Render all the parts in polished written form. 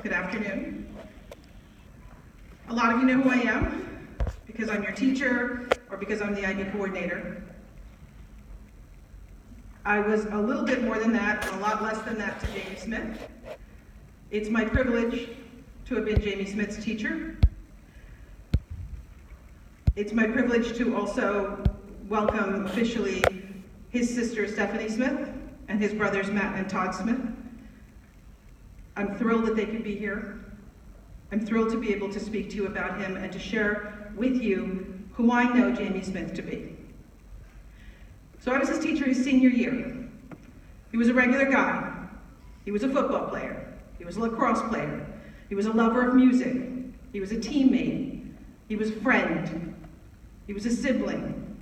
Good afternoon. A lot of you know who I am, because I'm your teacher or because I'm the IB coordinator. I was a little bit more than that, and a lot less than that to Jamie Smith. It's my privilege to have been Jamie Smith's teacher. It's my privilege to also welcome officially his sister Stephanie Smith and his brothers Matt and Todd Smith. I'm thrilled that they could be here. I'm thrilled to be able to speak to you about him and to share with you who I know Jamie Smith to be. So I was his teacher his senior year. He was a regular guy. He was a football player. He was a lacrosse player. He was a lover of music. He was a teammate. He was a friend. He was a sibling.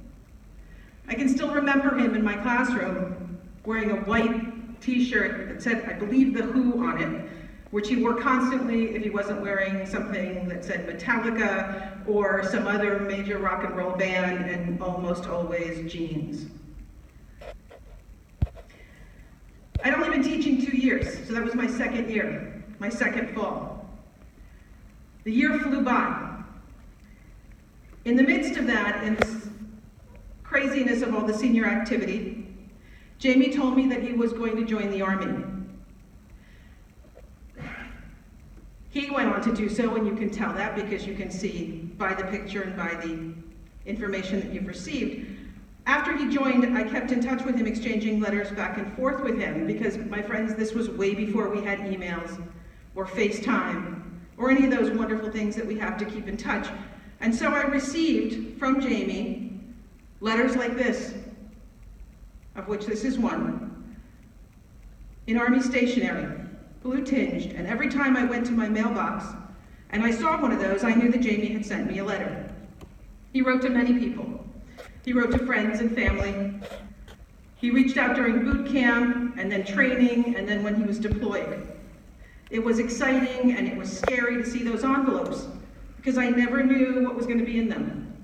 I can still remember him in my classroom wearing a white t-shirt that said, I believe, The Who on it, which he wore constantly if he wasn't wearing something that said Metallica or some other major rock and roll band, and almost always jeans. I'd only been teaching 2 years, so that was my second year, my second fall. The year flew by. In the midst of that, in this craziness of all the senior activity, Jamie told me that he was going to join the Army. He went on to do so, and you can tell that because you can see by the picture and by the information that you've received. After he joined, I kept in touch with him, exchanging letters back and forth with him, because, my friends, this was way before we had emails or FaceTime or any of those wonderful things that we have to keep in touch. And so I received from Jamie letters like this, of which this is one, in Army stationery, blue tinged, and every time I went to my mailbox and I saw one of those, I knew that Jamie had sent me a letter. He wrote to many people. He wrote to friends and family. He reached out during boot camp, and then training, and then when he was deployed. It was exciting and it was scary to see those envelopes, because I never knew what was going to be in them.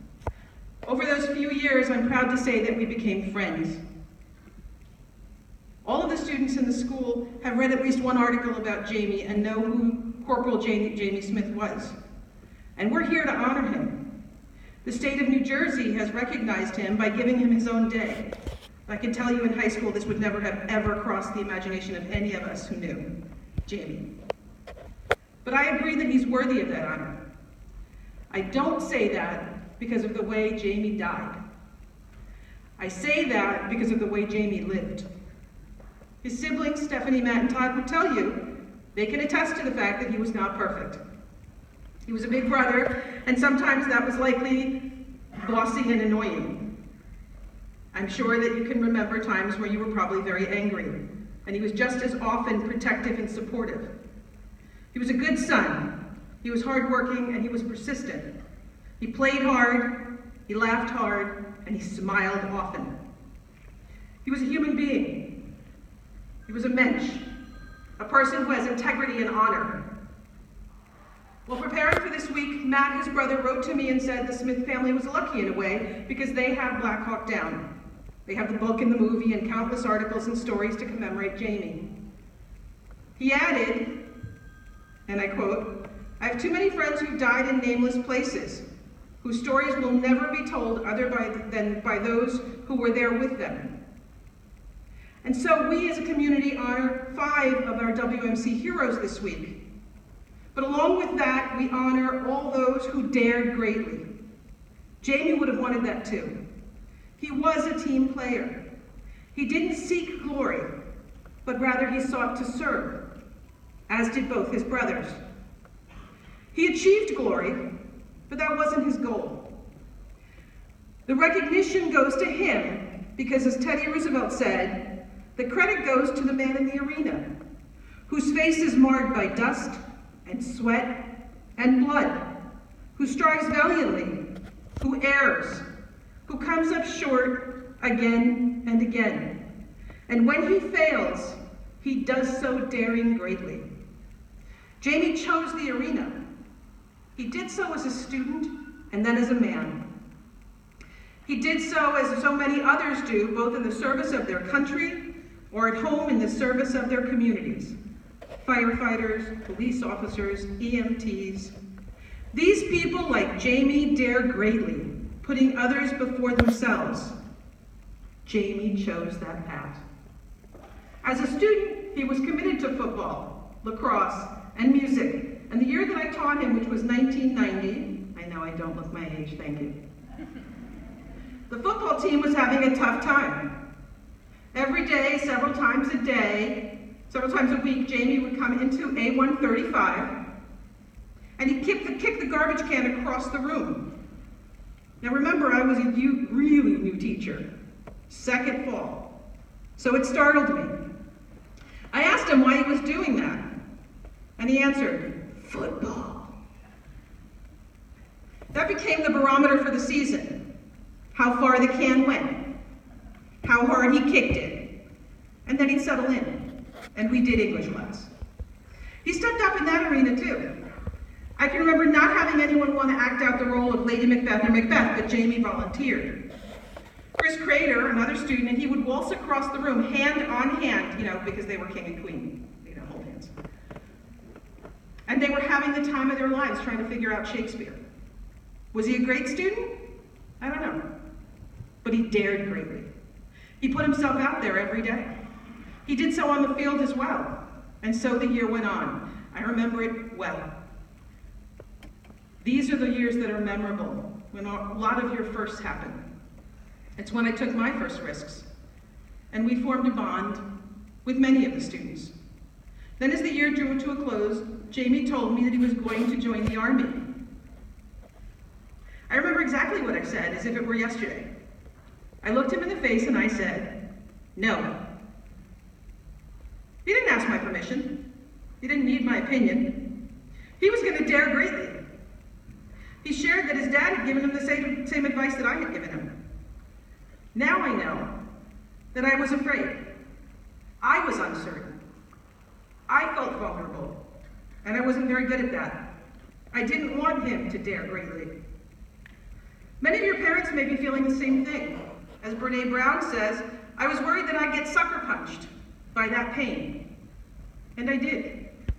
Over those few years, I'm proud to say that we became friends. All of the students in the school have read at least one article about Jamie and know who Corporal Jamie Smith was. And we're here to honor him. The state of New Jersey has recognized him by giving him his own day. I can tell you in high school this would never have ever crossed the imagination of any of us who knew Jamie. But I agree that he's worthy of that honor. I don't say that because of the way Jamie died. I say that because of the way Jamie lived. His siblings, Stephanie, Matt, and Todd, would tell you, they can attest to the fact that he was not perfect. He was a big brother, and sometimes that was likely bossy and annoying. I'm sure that you can remember times where you were probably very angry, and he was just as often protective and supportive. He was a good son. He was hardworking, and he was persistent. He played hard, he laughed hard, and he smiled often. He was a human being. He was a mensch, a person who has integrity and honor. While preparing for this week, Matt, his brother, wrote to me and said the Smith family was lucky in a way because they have Black Hawk Down. They have the book and the movie and countless articles and stories to commemorate Jamie. He added, and I quote, I have too many friends who died in nameless places, whose stories will never be told other than by those who were there with them. And so we as a community honor 5 of our WMC heroes this week. But along with that, we honor all those who dared greatly. Jamie would have wanted that too. He was a team player. He didn't seek glory, but rather he sought to serve, as did both his brothers. He achieved glory, but that wasn't his goal. The recognition goes to him because, as Teddy Roosevelt said, the credit goes to the man in the arena, whose face is marred by dust and sweat and blood, who strives valiantly, who errs, who comes up short again and again. And when he fails, he does so daring greatly. Jamie chose the arena. He did so as a student and then as a man. He did so as so many others do, both in the service of their country or at home in the service of their communities. firefighters, police officers, EMTs. These people, like Jamie, dare greatly, putting others before themselves. Jamie chose that path. As a student, he was committed to football, lacrosse, and music. And the year that I taught him, which was 1990, I know I don't look my age, thank you. The football team was having a tough time. Every day, several times a week, Jamie would come into A135, and he'd kick the garbage can across the room. Now remember, I was a really new teacher, second fall, so it startled me. I asked him why he was doing that, and he answered, football. That became the barometer for the season. How far the can went, how hard he kicked it, and then he'd settle in, and we did English class. He stepped up in that arena too. I can remember not having anyone want to act out the role of Lady Macbeth or Macbeth, but Jamie volunteered. Chris Crater, another student, and he would waltz across the room, hand on hand, because they were king and queen, hold hands. And they were having the time of their lives trying to figure out Shakespeare. Was he a great student? I don't know. But he dared greatly. He put himself out there every day. He did so on the field as well. And so the year went on. I remember it well. These are the years that are memorable, when a lot of your firsts happen. It's when I took my first risks. And we formed a bond with many of the students. Then as the year drew to a close, Jamie told me that he was going to join the Army. I remember exactly what I said, as if it were yesterday. I looked him in the face and I said, no. He didn't ask my permission. He didn't need my opinion. He was going to dare greatly. He shared that his dad had given him the same advice that I had given him. Now I know that I was afraid. I was uncertain. I felt vulnerable, and I wasn't very good at that. I didn't want him to dare greatly. Many of your parents may be feeling the same thing. As Brene Brown says, I was worried that I'd get sucker punched by that pain. And I did.